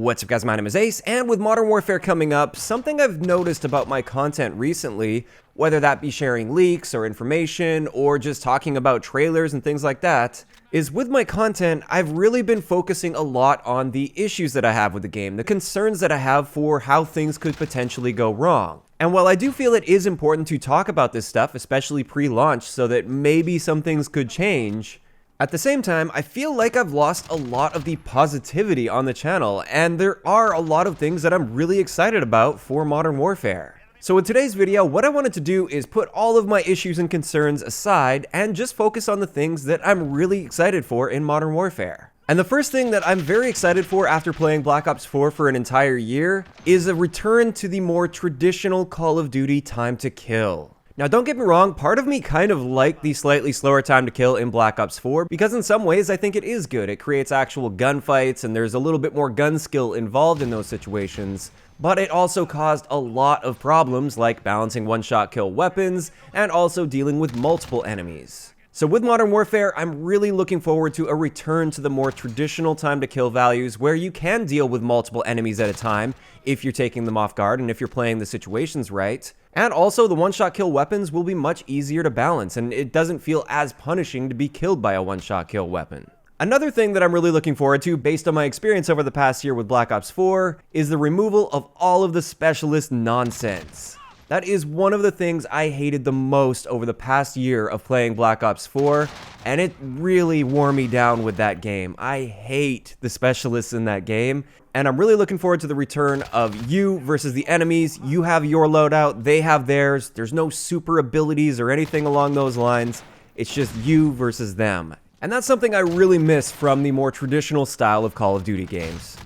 What's up guys, my name is Ace, and with Modern Warfare coming up, something I've noticed about my content recently, whether that be sharing leaks or information or just talking about trailers and things like that, is with my content, I've really been focusing a lot on the issues that I have with the game, the concerns that I have for how things could potentially go wrong. And while I do feel it is important to talk about this stuff, especially pre-launch, so that maybe some things could change, at the same time, I feel like I've lost a lot of the positivity on the channel, and there are a lot of things that I'm really excited about for Modern Warfare. So in today's video, what I wanted to do is put all of my issues and concerns aside and just focus on the things that I'm really excited for in Modern Warfare. And the first thing that I'm very excited for after playing Black Ops 4 for an entire year is a return to the more traditional Call of Duty time to kill. Now don't get me wrong, part of me kind of liked the slightly slower time to kill in Black Ops 4 because in some ways I think it is good. It creates actual gunfights and there's a little bit more gun skill involved in those situations. But it also caused a lot of problems like balancing one-shot kill weapons and also dealing with multiple enemies. So with Modern Warfare, I'm really looking forward to a return to the more traditional time to kill values where you can deal with multiple enemies at a time if you're taking them off guard and if you're playing the situations right. And also the one-shot kill weapons will be much easier to balance and it doesn't feel as punishing to be killed by a one-shot kill weapon. Another thing that I'm really looking forward to based on my experience over the past year with Black Ops 4 is the removal of all of the specialist nonsense. That is one of the things I hated the most over the past year of playing Black Ops 4, and it really wore me down with that game. I hate the specialists in that game, and I'm really looking forward to the return of you versus the enemies. You have your loadout, they have theirs. There's no super abilities or anything along those lines. It's just you versus them. And that's something I really miss from the more traditional style of Call of Duty games.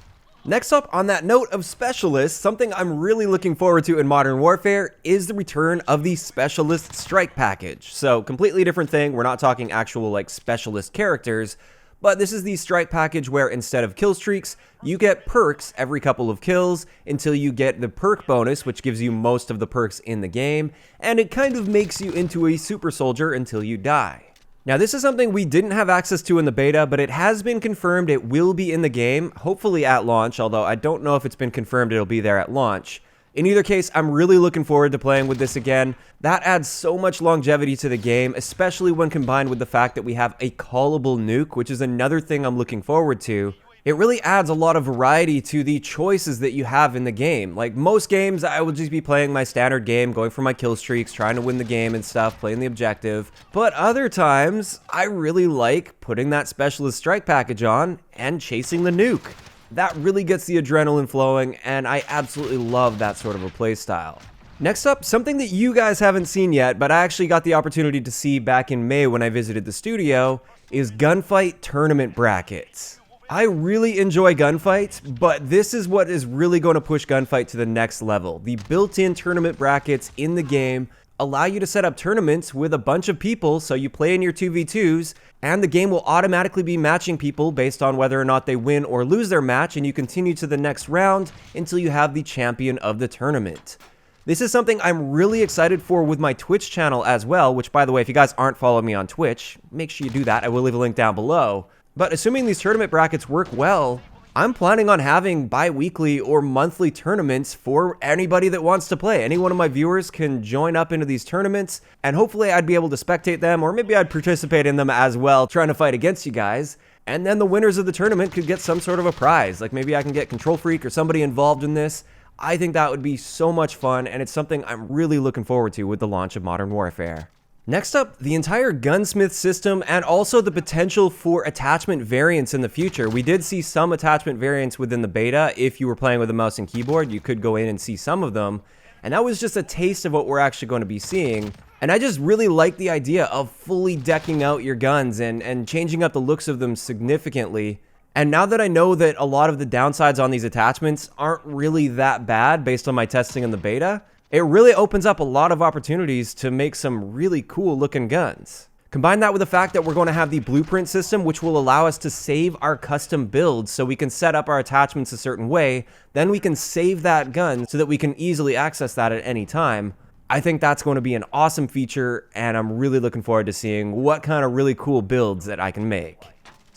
Next up, on that note of specialists, something I'm really looking forward to in Modern Warfare is the return of the Specialist Strike Package. So, completely different thing, we're not talking actual like specialist characters, but this is the strike package where instead of kill streaks, you get perks every couple of kills until you get the perk bonus, which gives you most of the perks in the game, and it kind of makes you into a super soldier until you die. Now this is something we didn't have access to in the beta, but it has been confirmed it will be in the game, hopefully at launch, although I don't know if it's been confirmed it'll be there at launch. In either case, I'm really looking forward to playing with this again. That adds so much longevity to the game, especially when combined with the fact that we have a callable nuke, which is another thing I'm looking forward to. It really adds a lot of variety to the choices that you have in the game. Like most games, I will just be playing my standard game, going for my kill streaks, trying to win the game and stuff, playing the objective. But other times, I really like putting that specialist strike package on and chasing the nuke. That really gets the adrenaline flowing, and I absolutely love that sort of a playstyle. Next up, something that you guys haven't seen yet, but I actually got the opportunity to see back in May when I visited the studio, is gunfight tournament brackets. I really enjoy gunfights, but this is what is really going to push gunfight to the next level. The built-in tournament brackets in the game allow you to set up tournaments with a bunch of people, so you play in your 2v2s, and the game will automatically be matching people based on whether or not they win or lose their match, and you continue to the next round until you have the champion of the tournament. This is something I'm really excited for with my Twitch channel as well, which by the way, if you guys aren't following me on Twitch, make sure you do that. I will leave a link down below. But assuming these tournament brackets work well, I'm planning on having bi-weekly or monthly tournaments for anybody that wants to play. Any one of my viewers can join up into these tournaments, and hopefully I'd be able to spectate them, or maybe I'd participate in them as well, trying to fight against you guys. And then the winners of the tournament could get some sort of a prize. Like maybe I can get Control Freak or somebody involved in this. I think that would be so much fun, and it's something I'm really looking forward to with the launch of Modern Warfare. Next up, the entire gunsmith system and also the potential for attachment variants in the future. We did see some attachment variants within the beta. If you were playing with a mouse and keyboard, you could go in and see some of them. And that was just a taste of what we're actually going to be seeing. And I just really like the idea of fully decking out your guns and changing up the looks of them significantly. And now that I know that a lot of the downsides on these attachments aren't really that bad based on my testing in the beta, it really opens up a lot of opportunities to make some really cool looking guns. Combine that with the fact that we're going to have the blueprint system, which will allow us to save our custom builds so we can set up our attachments a certain way, then we can save that gun so that we can easily access that at any time. I think that's going to be an awesome feature, and I'm really looking forward to seeing what kind of really cool builds that I can make.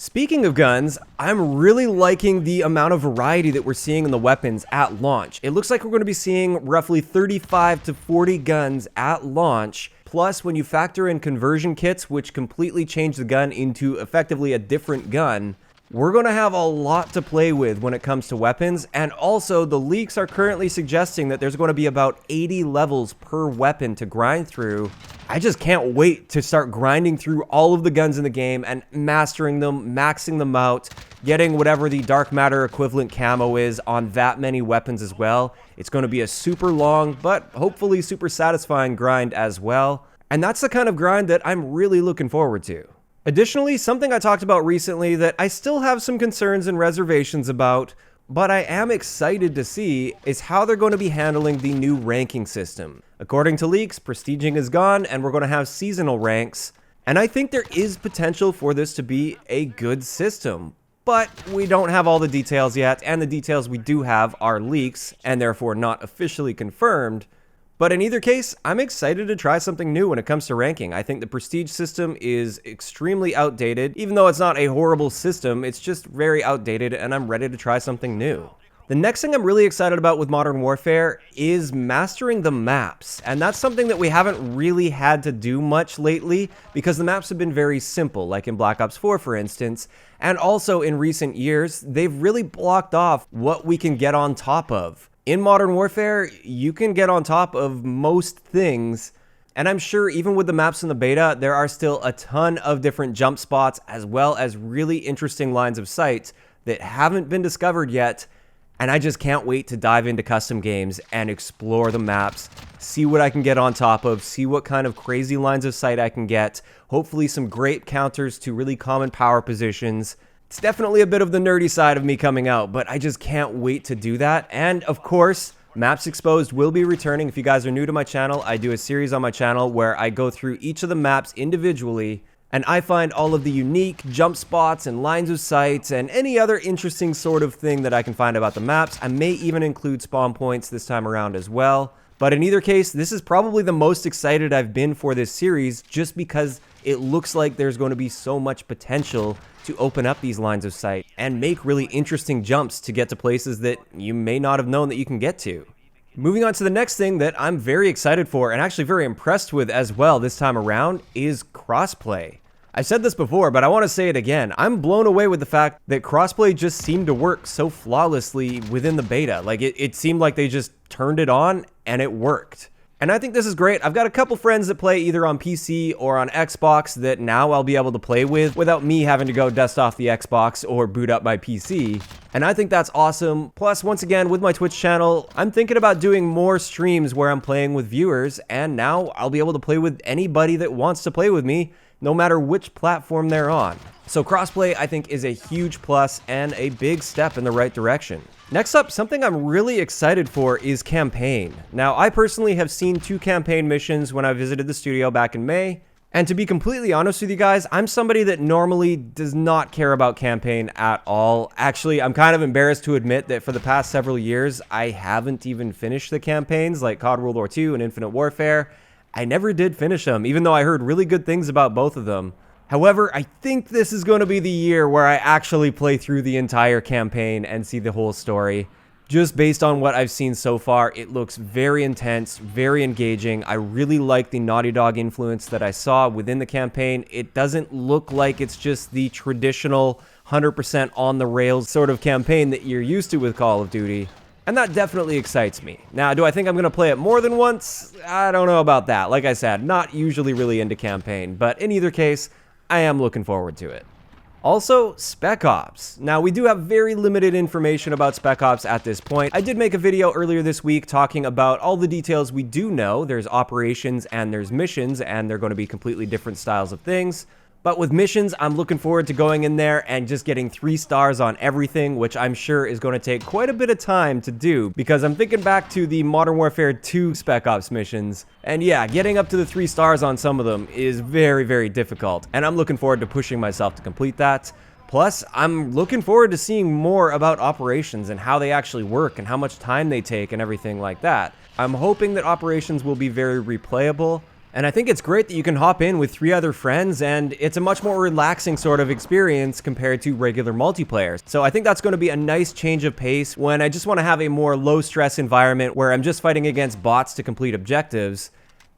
Speaking of guns, I'm really liking the amount of variety that we're seeing in the weapons at launch. It looks like we're going to be seeing roughly 35 to 40 guns at launch. Plus, when you factor in conversion kits, which completely change the gun into effectively a different gun, we're going to have a lot to play with when it comes to weapons. And also, the leaks are currently suggesting that there's going to be about 80 levels per weapon to grind through. I just can't wait to start grinding through all of the guns in the game and mastering them, maxing them out, getting whatever the dark matter equivalent camo is on that many weapons as well. It's going to be a super long, but hopefully super satisfying grind as well. And that's the kind of grind that I'm really looking forward to. Additionally, something I talked about recently that I still have some concerns and reservations about, but I am excited to see, is how they're going to be handling the new ranking system. According to leaks, prestiging is gone and we're going to have seasonal ranks, and I think there is potential for this to be a good system. But we don't have all the details yet, and the details we do have are leaks and therefore not officially confirmed. But in either case, I'm excited to try something new when it comes to ranking. I think the prestige system is extremely outdated. Even though it's not a horrible system, it's just very outdated, and I'm ready to try something new. The next thing I'm really excited about with Modern Warfare is mastering the maps. And that's something that we haven't really had to do much lately because the maps have been very simple, like in Black Ops 4, for instance. And also in recent years, they've really blocked off what we can get on top of. In Modern Warfare, you can get on top of most things, and I'm sure even with the maps in the beta, there are still a ton of different jump spots as well as really interesting lines of sight that haven't been discovered yet, and I just can't wait to dive into custom games and explore the maps, see what I can get on top of, see what kind of crazy lines of sight I can get, hopefully some great counters to really common power positions. It's definitely a bit of the nerdy side of me coming out, but I just can't wait to do that. And of course, Maps Exposed will be returning. If you guys are new to my channel, I do a series on my channel where I go through each of the maps individually, and I find all of the unique jump spots and lines of sight and any other interesting sort of thing that I can find about the maps. I may even include spawn points this time around as well. But in either case, this is probably the most excited I've been for this series just because it looks like there's going to be so much potential to open up these lines of sight and make really interesting jumps to get to places that you may not have known that you can get to. Moving on to the next thing that I'm very excited for and actually very impressed with as well this time around is crossplay. I've said this before, but I want to say it again. I'm blown away with the fact that crossplay just seemed to work so flawlessly within the beta. Like it seemed like they just turned it on and it worked. And I think this is great. I've got a couple friends that play either on PC or on Xbox that now I'll be able to play with without me having to go dust off the Xbox or boot up my PC. And I think that's awesome. Plus, once again, with my Twitch channel, I'm thinking about doing more streams where I'm playing with viewers, and now I'll be able to play with anybody that wants to play with me, no matter which platform they're on. So crossplay, I think, is a huge plus and a big step in the right direction. Next up, something I'm really excited for is campaign. Now, I personally have seen 2 campaign missions when I visited the studio back in May, and to be completely honest with you guys, I'm somebody that normally does not care about campaign at all. Actually, I'm kind of embarrassed to admit that for the past several years, I haven't even finished the campaigns like CoD World War II and Infinite Warfare. I never did finish them, even though I heard really good things about both of them. However, I think this is going to be the year where I actually play through the entire campaign and see the whole story. Just based on what I've seen so far, it looks very intense, very engaging. I really like the Naughty Dog influence that I saw within the campaign. It doesn't look like it's just the traditional 100% on the rails sort of campaign that you're used to with Call of Duty. And that definitely excites me. Now, do I think I'm going to play it more than once? I don't know about that. Like I said, not usually really into campaign, but in either case, I am looking forward to it. Also, Spec Ops. Now, we do have very limited information about Spec Ops at this point. I did make a video earlier this week talking about all the details we do know. There's operations and there's missions, and they're going to be completely different styles of things. But with missions, I'm looking forward to going in there and just getting 3 stars on everything, which I'm sure is going to take quite a bit of time to do, because I'm thinking back to the Modern Warfare 2 Spec Ops missions, and yeah, getting up to the 3 stars on some of them is very, very difficult, and I'm looking forward to pushing myself to complete that. Plus, I'm looking forward to seeing more about operations and how they actually work and how much time they take and everything like that. I'm hoping that operations will be very replayable. And I think it's great that you can hop in with 3 other friends, and it's a much more relaxing sort of experience compared to regular multiplayer. So I think that's going to be a nice change of pace when I just want to have a more low-stress environment where I'm just fighting against bots to complete objectives,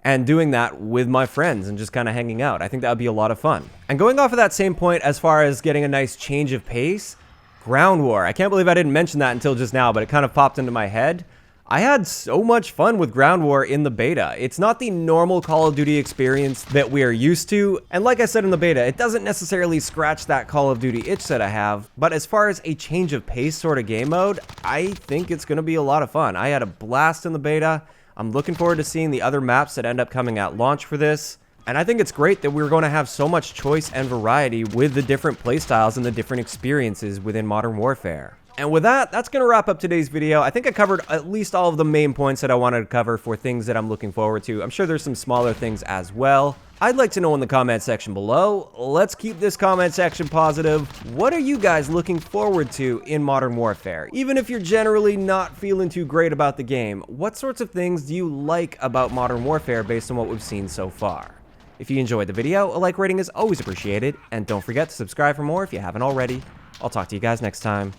and doing that with my friends and just kind of hanging out. I think that would be a lot of fun. And going off of that same point, as far as getting a nice change of pace, Ground War. I can't believe I didn't mention that until just now, but it kind of popped into my head. I had so much fun with Ground War in the beta. It's not the normal Call of Duty experience that we are used to, and like I said in the beta, it doesn't necessarily scratch that Call of Duty itch that I have, but as far as a change of pace sort of game mode, I think it's going to be a lot of fun. I had a blast in the beta. I'm looking forward to seeing the other maps that end up coming at launch for this. And I think it's great that we're going to have so much choice and variety with the different playstyles and the different experiences within Modern Warfare. And with that, that's going to wrap up today's video. I think I covered at least all of the main points that I wanted to cover for things that I'm looking forward to. I'm sure there's some smaller things as well. I'd like to know in the comment section below. Let's keep this comment section positive. What are you guys looking forward to in Modern Warfare? Even if you're generally not feeling too great about the game, what sorts of things do you like about Modern Warfare based on what we've seen so far? If you enjoyed the video, a like rating is always appreciated, and don't forget to subscribe for more if you haven't already. I'll talk to you guys next time.